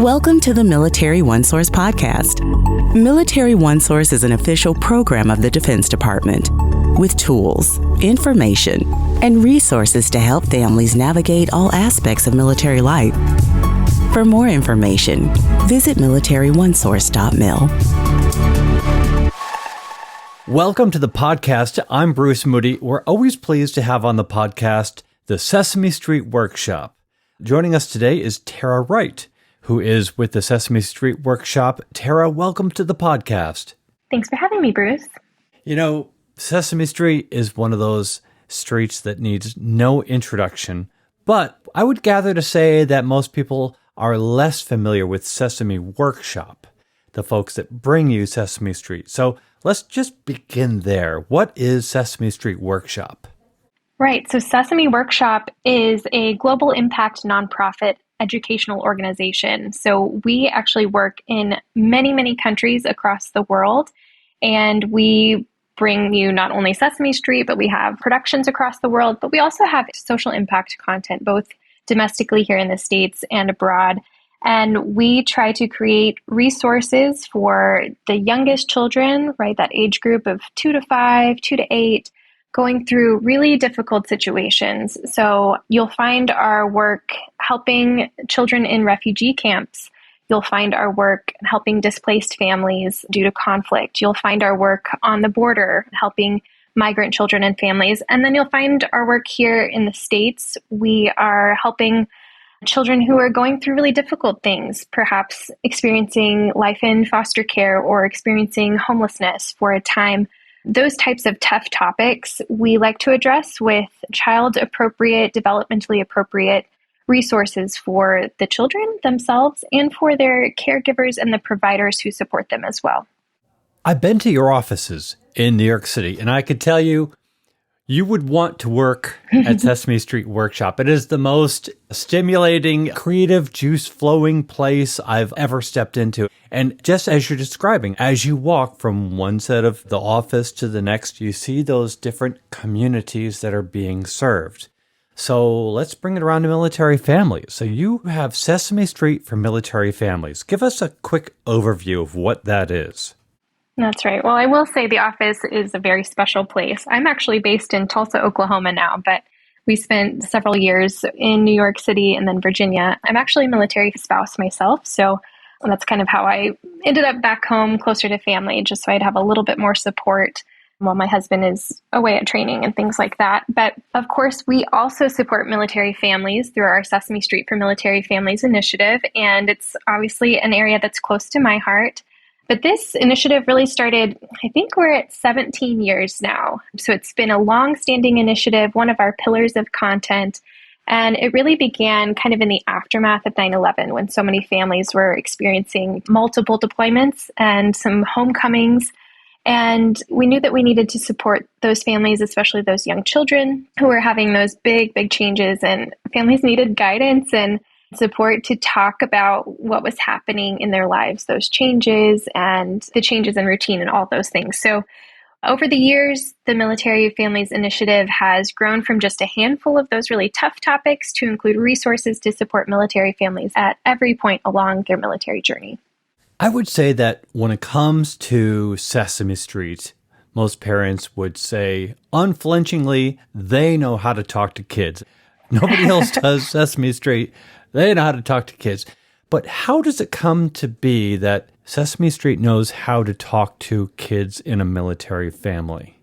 Welcome to the Military OneSource Podcast. Military OneSource is an official program of the Defense Department with tools, information, and resources to help families navigate all aspects of military life. For more information, visit MilitaryOneSource.mil. Welcome to the podcast. I'm Bruce Moody. We're always pleased to have on the podcast the Sesame Street Workshop. Joining us today is Tara Wright, who is with the Sesame Street Workshop. Tara, welcome to the podcast. Thanks for having me, Bruce. You know, Sesame Street is one of those streets that needs no introduction, but I would gather to say that most people are less familiar with Sesame Workshop, the folks that bring you Sesame Street. So let's just begin there. What is Sesame Street Workshop? Right. So Sesame Workshop is a global impact nonprofit educational organization. So we actually work in many, many countries across the world, and we bring you not only Sesame Street, but we have productions across the world, but we also have social impact content, both domestically here in the States and abroad. And we try to create resources for the youngest children, right, that age group of 2 to 5, 2 to 8, going through really difficult situations. So you'll find our work helping children in refugee camps. You'll find our work helping displaced families due to conflict. You'll find our work on the border, helping migrant children and families. And then you'll find our work here in the States. We are helping children who are going through really difficult things, perhaps experiencing life in foster care or experiencing homelessness for a time. Those types of tough topics we like to address with child-appropriate, developmentally appropriate resources for the children themselves and for their caregivers and the providers who support them as well. I've been to your offices in New York City, and I could tell you, you would want to work at Sesame Street Workshop. It is the most stimulating, creative, juice-flowing place I've ever stepped into. And just as you're describing, as you walk from one set of the office to the next, you see those different communities that are being served. So let's bring it around to military families. So you have Sesame Street for military families. Give us a quick overview of what that is. That's right. Well, I will say the office is a very special place. I'm actually based in Tulsa, Oklahoma now, but we spent several years in New York City and then Virginia. I'm actually a military spouse myself, so that's kind of how I ended up back home closer to family, just so I'd have a little bit more support while my husband is away at training and things like that. But of course, we also support military families through our Sesame Street for Military Families initiative, and it's obviously an area that's close to my heart. But this initiative really started, I think we're at 17 years now. So it's been a long-standing initiative, one of our pillars of content. And it really began kind of in the aftermath of 9/11, when so many families were experiencing multiple deployments and some homecomings. And we knew that we needed to support those families, especially those young children who were having those big, big changes. And families needed guidance and support to talk about what was happening in their lives, those changes and the changes in routine and all those things. So over the years, the Military Families Initiative has grown from just a handful of those really tough topics to include resources to support military families at every point along their military journey. I would say that when it comes to Sesame Street, most parents would say unflinchingly, they know how to talk to kids. Nobody else does Sesame Street. They know how to talk to kids. But how does it come to be that Sesame Street knows how to talk to kids in a military family?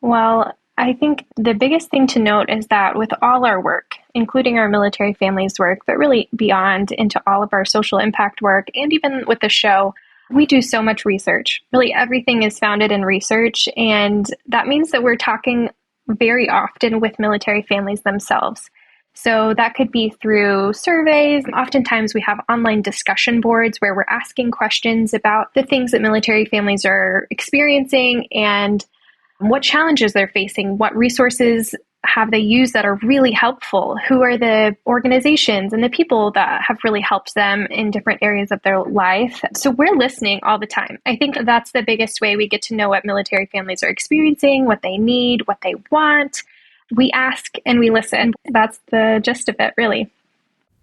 Well, I think the biggest thing to note is that with all our work, including our military families work, but really beyond into all of our social impact work, and even with the show, we do so much research. Really everything is founded in research, and that means that we're talking very often with military families themselves. So that could be through surveys. Oftentimes we have online discussion boards where we're asking questions about the things that military families are experiencing and what challenges they're facing, what resources have they used that are really helpful, who are the organizations and the people that have really helped them in different areas of their life. So we're listening all the time. I think that's the biggest way we get to know what military families are experiencing, what they need, what they want. We ask and we listen. That's the gist of it, really.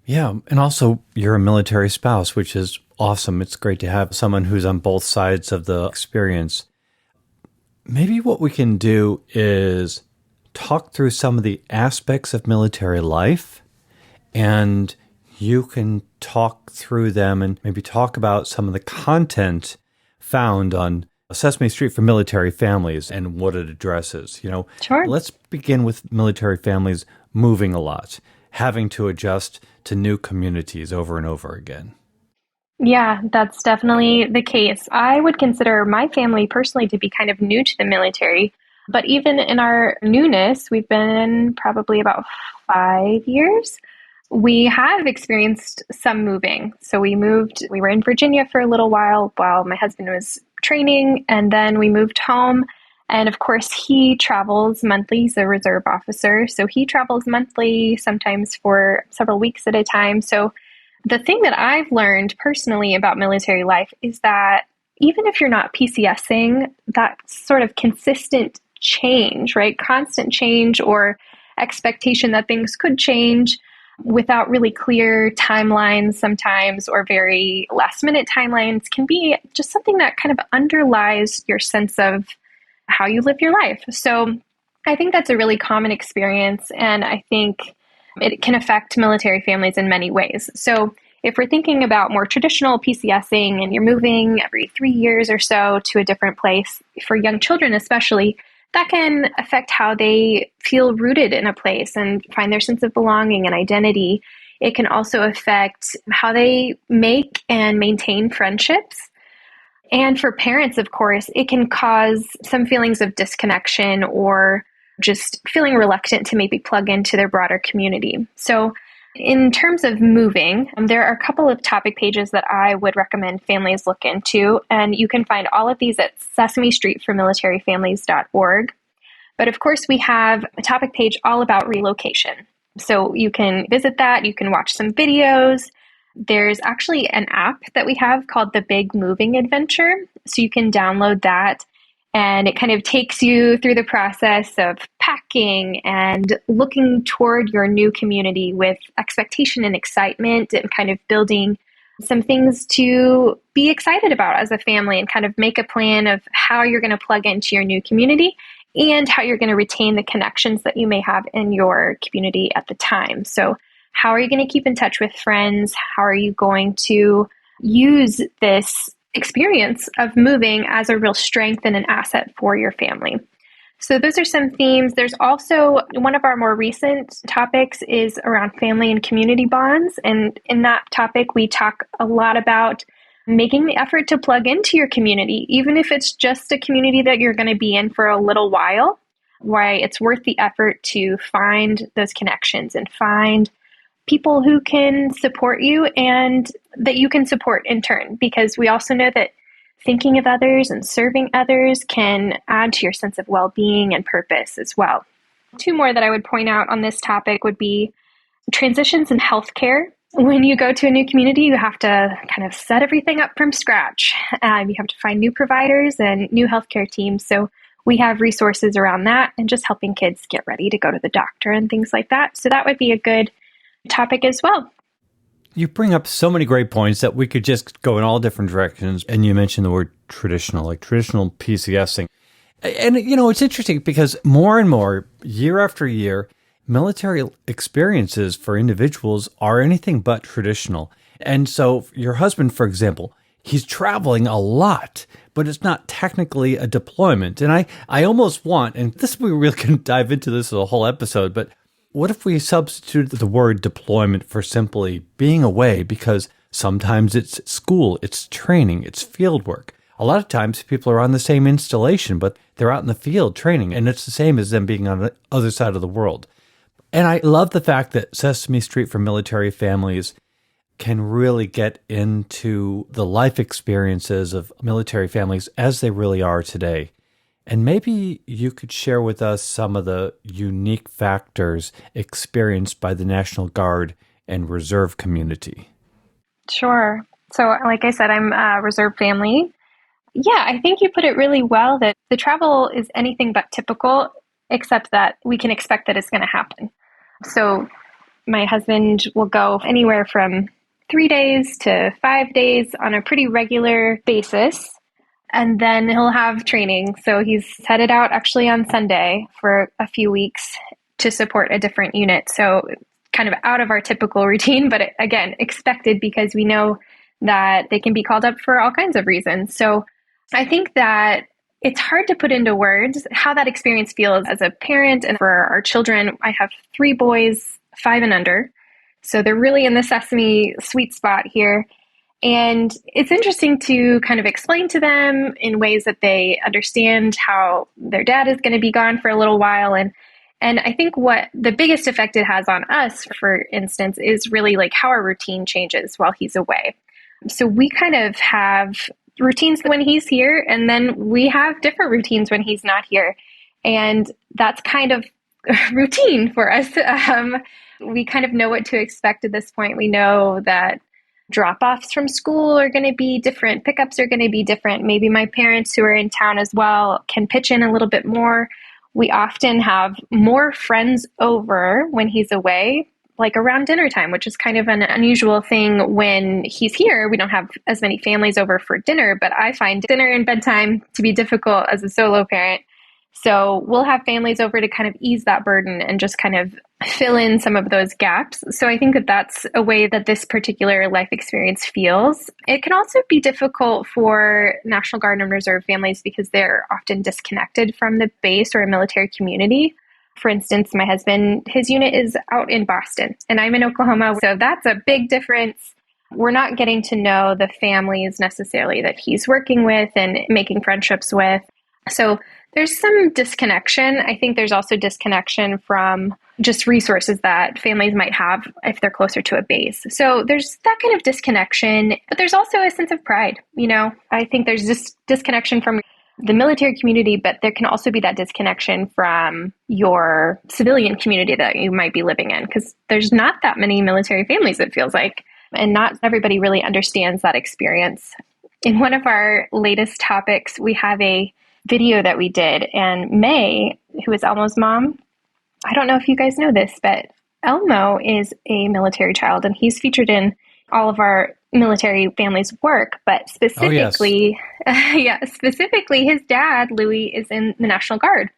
Yeah. And also, you're a military spouse, which is awesome. It's great to have someone who's on both sides of the experience. Maybe what we can do is talk through some of the aspects of military life, and you can talk through them and maybe talk about some of the content found on Sesame Street for military families and what it addresses. Sure. Let's begin with military families moving a lot, having to adjust to new communities over and over again. Yeah, that's definitely the case. I would consider my family personally to be kind of new to the military, but even in our newness, we've been probably about 5 years. We have experienced some moving. So we were in Virginia for a little while my husband was training, and then we moved home. And of course, he travels monthly. He's a reserve officer. So he travels monthly, sometimes for several weeks at a time. So the thing that I've learned personally about military life is that even if you're not PCSing, that sort of consistent change, right? Constant change or expectation that things could change without really clear timelines sometimes, or very last minute timelines, can be just something that kind of underlies your sense of how you live your life. So I think that's a really common experience, and I think it can affect military families in many ways. So if we're thinking about more traditional PCSing and you're moving every 3 years or so to a different place, for young children especially, that can affect how they feel rooted in a place and find their sense of belonging and identity. It can also affect how they make and maintain friendships. And for parents, of course, it can cause some feelings of disconnection or just feeling reluctant to maybe plug into their broader community. So in terms of moving, there are a couple of topic pages that I would recommend families look into, and you can find all of these at Sesame Street for militaryfamilies.org. But of course, we have a topic page all about relocation. So you can visit that, you can watch some videos. There's actually an app that we have called The Big Moving Adventure. So you can download that, and it kind of takes you through the process of packing and looking toward your new community with expectation and excitement, and kind of building some things to be excited about as a family, and kind of make a plan of how you're going to plug into your new community and how you're going to retain the connections that you may have in your community at the time. So how are you going to keep in touch with friends? How are you going to use this experience of moving as a real strength and an asset for your family? So those are some themes. There's also one of our more recent topics is around family and community bonds. And in that topic, we talk a lot about making the effort to plug into your community, even if it's just a community that you're going to be in for a little while, why it's worth the effort to find those connections and find people who can support you and that you can support in turn, because we also know that thinking of others and serving others can add to your sense of well-being and purpose as well. Two more that I would point out on this topic would be transitions in healthcare. When you go to a new community, you have to kind of set everything up from scratch. You have to find new providers and new healthcare teams. So we have resources around that and just helping kids get ready to go to the doctor and things like that. So that would be a good topic as well. You bring up so many great points that we could just go in all different directions. And you mentioned the word traditional, like traditional PCSing. And, it's interesting because more and more, year after year, military experiences for individuals are anything but traditional. And so your husband, for example, he's traveling a lot, but it's not technically a deployment. And I almost want, and we really can dive into this as a whole episode, but what if we substitute the word deployment for simply being away? Because sometimes it's school, it's training, it's field work. A lot of times people are on the same installation, but they're out in the field training, and it's the same as them being on the other side of the world. And I love the fact that Sesame Street for military families can really get into the life experiences of military families as they really are today. And maybe you could share with us some of the unique factors experienced by the National Guard and Reserve community. Sure. So like I said, I'm a Reserve family. Yeah, I think you put it really well that the travel is anything but typical, except that we can expect that it's going to happen. So My husband will go anywhere from 3 days to 5 days on a pretty regular basis. And then he'll have training. So he's headed out actually on Sunday for a few weeks to support a different unit. So kind of out of our typical routine, but again, expected because we know that they can be called up for all kinds of reasons. So I think that it's hard to put into words how that experience feels as a parent and for our children. I have 3 boys, 5 and under. So they're really in the Sesame sweet spot here. And it's interesting to kind of explain to them in ways that they understand how their dad is going to be gone for a little while. And I think what the biggest effect it has on us, for instance, is really like how our routine changes while he's away. So we kind of have routines when he's here, and then we have different routines when he's not here. And that's kind of routine for us. We kind of know what to expect at this point. We know that drop-offs from school are going to be different. Pickups are going to be different. Maybe my parents who are in town as well can pitch in a little bit more. We often have more friends over when he's away, like around dinner time, which is kind of an unusual thing when he's here. We don't have as many families over for dinner, but I find dinner and bedtime to be difficult as a solo parent. So we'll have families over to kind of ease that burden and just kind of fill in some of those gaps. So I think that that's a way that this particular life experience feels. It can also be difficult for National Guard and Reserve families because they're often disconnected from the base or a military community. For instance, my husband, his unit is out in Boston and I'm in Oklahoma. So that's a big difference. We're not getting to know the families necessarily that he's working with and making friendships with. So there's some disconnection. I think there's also disconnection from just resources that families might have if they're closer to a base. So there's that kind of disconnection, but there's also a sense of pride. I think there's this disconnection from the military community, but there can also be that disconnection from your civilian community that you might be living in, because there's not that many military families, it feels like, and not everybody really understands that experience. In one of our latest topics, we have a video that we did, and May, who is Elmo's mom, I don't know if you guys know this, but Elmo is a military child, and he's featured in all of our military families' work, but specifically, specifically his dad, Louis, is in the National Guard.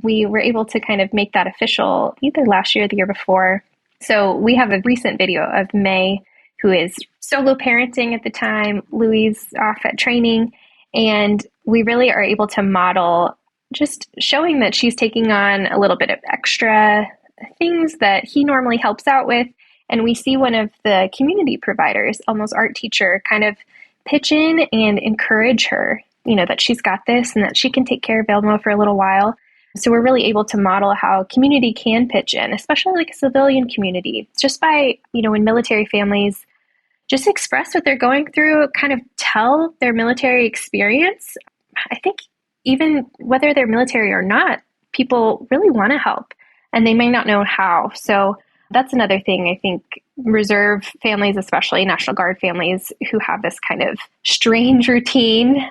We were able to kind of make that official either last year or the year before. So we have a recent video of May, who is solo parenting at the time. Louis is off at training, and we really are able to model just showing that she's taking on a little bit of extra things that he normally helps out with. And we see one of the community providers, Elmo's art teacher, kind of pitch in and encourage her, that she's got this and that she can take care of Elmo for a little while. So we're really able to model how community can pitch in, especially like a civilian community, just by, when military families just express what they're going through, kind of tell their military experience. I think even whether they're military or not, people really want to help and they may not know how. So that's another thing. I think reserve families, especially National Guard families who have this kind of strange routine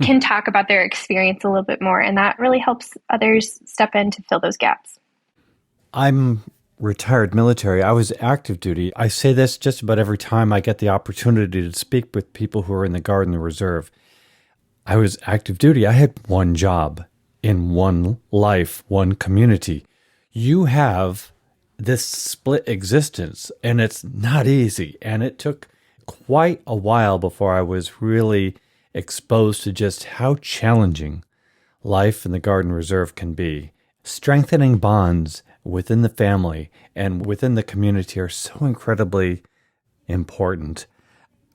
can talk about their experience a little bit more. And that really helps others step in to fill those gaps. I'm retired military. I was active duty. I say this just about every time I get the opportunity to speak with people who are in the Guard and the Reserve. I was active duty. I had one job in one life, one community. You have this split existence, and it's not easy. And it took quite a while before I was really exposed to just how challenging life in the Guard and Reserve can be. Strengthening bonds within the family and within the community are so incredibly important.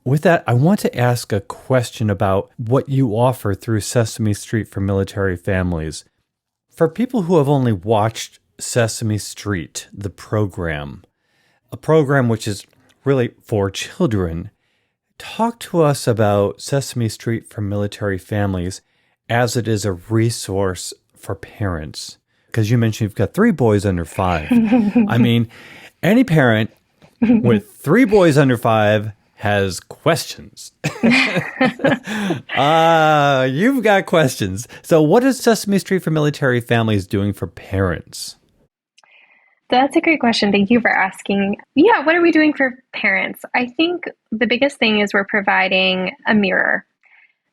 With that, I want to ask a question about what you offer through Sesame Street for military families. For people who have only watched Sesame Street, the program, a program which is really for children, talk to us about Sesame Street for military families as it is a resource for parents. Because you mentioned you've got 3 boys under 5. I mean, any parent with 3 boys under 5 has questions. You've got questions. So what is Sesame Street for military families doing for parents? That's a great question. Thank you for asking. Yeah, what are we doing for parents? I think the biggest thing is we're providing a mirror.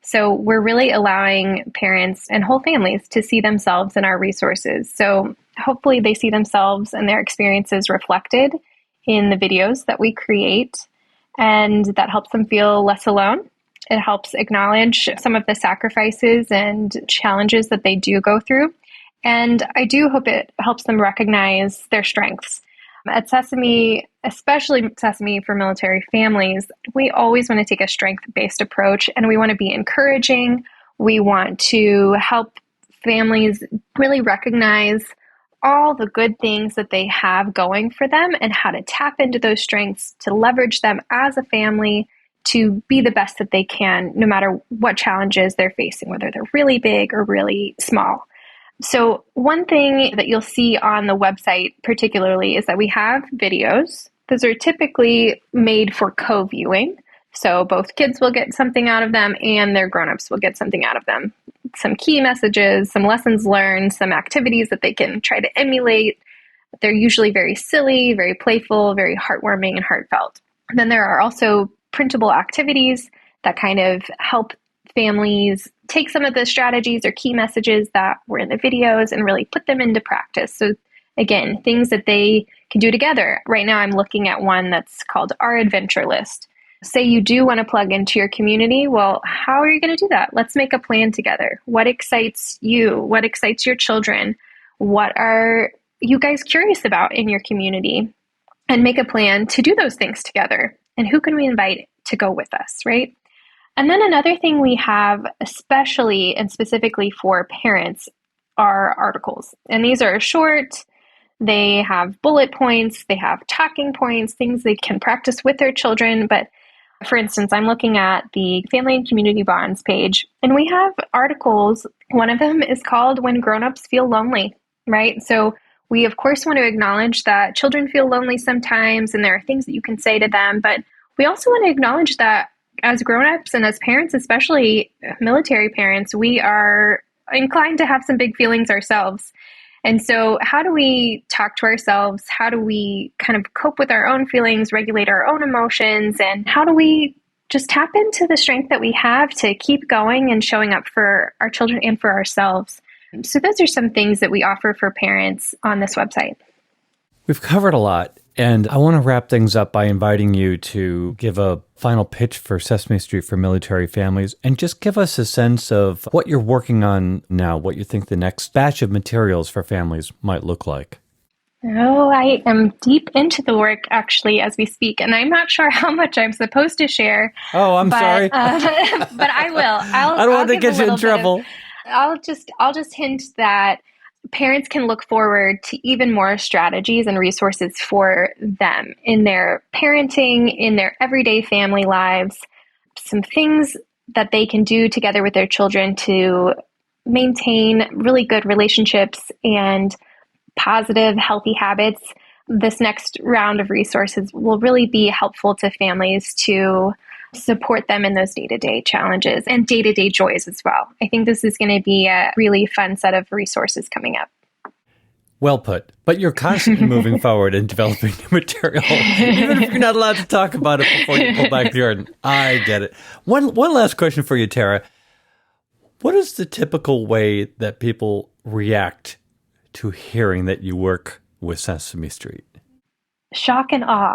So we're really allowing parents and whole families to see themselves in our resources. So hopefully they see themselves and their experiences reflected in the videos that we create, and that helps them feel less alone. It helps acknowledge some of the sacrifices and challenges that they do go through. And I do hope it helps them recognize their strengths. At Sesame, especially Sesame for military families, we always want to take a strength-based approach, and we want to be encouraging. We want to help families really recognize all the good things that they have going for them and how to tap into those strengths to leverage them as a family to be the best that they can, no matter what challenges they're facing, whether they're really big or really small. So one thing that you'll see on the website particularly is that we have videos. Those are typically made for co-viewing. So both kids will get something out of them and their grown-ups will get something out of them. Some key messages, some lessons learned, some activities that they can try to emulate. They're usually very silly, very playful, very heartwarming and heartfelt. And then there are also printable activities that kind of help families take some of the strategies or key messages that were in the videos and really put them into practice. So again, things that they can do together. Right now I'm looking at one that's called Our Adventure List. Say you do want to plug into your community. Well, how are you going to do that? Let's make a plan together. What excites you? What excites your children? What are you guys curious about in your community? And make a plan to do those things together. And who can we invite to go with us, right? And then another thing we have, especially and specifically for parents, are articles. And these are short, they have bullet points, they have talking points, things they can practice with their children. But for instance, I'm looking at the Family and Community Bonds page, and we have articles. One of them is called When Grown-ups Feel Lonely, right? So we, of course, want to acknowledge that children feel lonely sometimes, and there are things that you can say to them. But we also want to acknowledge that as grown-ups and as parents, especially military parents, we are inclined to have some big feelings ourselves. And so how do we talk to ourselves? How do we kind of cope with our own feelings, regulate our own emotions? And how do we just tap into the strength that we have to keep going and showing up for our children and for ourselves? So those are some things that we offer for parents on this website. We've covered a lot, and I want to wrap things up by inviting you to give a final pitch for Sesame Street for military families and just give us a sense of what you're working on now, what you think the next batch of materials for families might look like. Oh, I am deep into the work actually as we speak, and I'm not sure how much I'm supposed to share. Oh, I'm sorry. But I will. I don't want to get you in trouble. I'll just hint that parents can look forward to even more strategies and resources for them in their parenting, in their everyday family lives, some things that they can do together with their children to maintain really good relationships and positive, healthy habits. This next round of resources will really be helpful to families to support them in those day-to-day challenges and day-to-day joys as well. I think this is going to be a really fun set of resources coming up. Well put. But you're constantly moving forward and developing new material, even if you're not allowed to talk about it before you pull back the curtain. I get it. One last question for you, Tara. What is the typical way that people react to hearing that you work with Sesame Street? Shock and awe.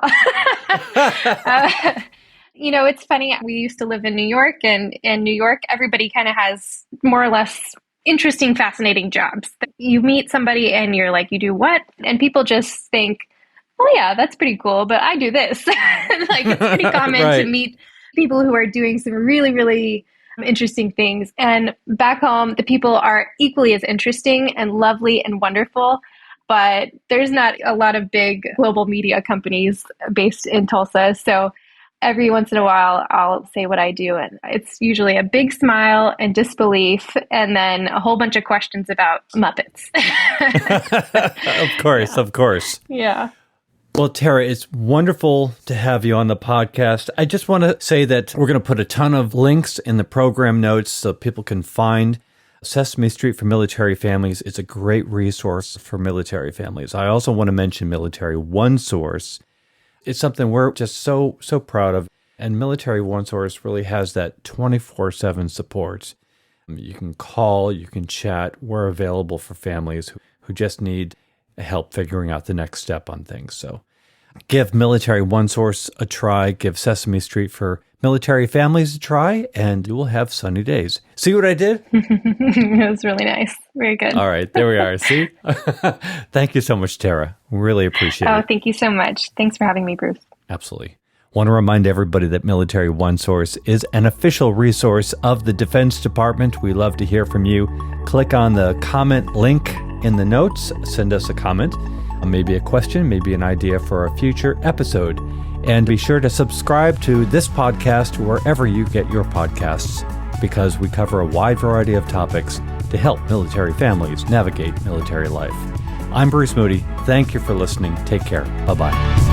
It's funny. We used to live in New York, and in New York, everybody kind of has more or less interesting, fascinating jobs. You meet somebody and you're like, you do what? And people just think, oh yeah, that's pretty cool, but I do this. Like, it's pretty common Right. to meet people who are doing some really, really interesting things. And back home, the people are equally as interesting and lovely and wonderful. But there's not a lot of big global media companies based in Tulsa. So every once in a while, I'll say what I do. And it's usually a big smile and disbelief, and then a whole bunch of questions about Muppets. Of course. Yeah. Well, Tara, it's wonderful to have you on the podcast. I just want to say that we're going to put a ton of links in the program notes so people can find Sesame Street for Military Families is a great resource for military families. I also want to mention Military OneSource. It's something we're just so proud of. And Military OneSource really has that 24/7 support. You can call, you can chat. We're available for families who just need help figuring out the next step on things. So give Military OneSource a try. Give Sesame Street for Military Families a try, and you will have sunny days. See what I did? It was really nice. Very good. All right, there we are. See? Thank you so much, Tara. Really appreciate it. Oh, thank you so much. Thanks for having me, Bruce. Absolutely. Want to remind everybody that Military OneSource is an official resource of the Defense Department. We love to hear from you. Click on the comment link in the notes. Send us a comment, maybe a question, maybe an idea for a future episode. And be sure to subscribe to this podcast wherever you get your podcasts, because we cover a wide variety of topics to help military families navigate military life. I'm Bruce Moody. Thank you for listening. Take care. Bye-bye.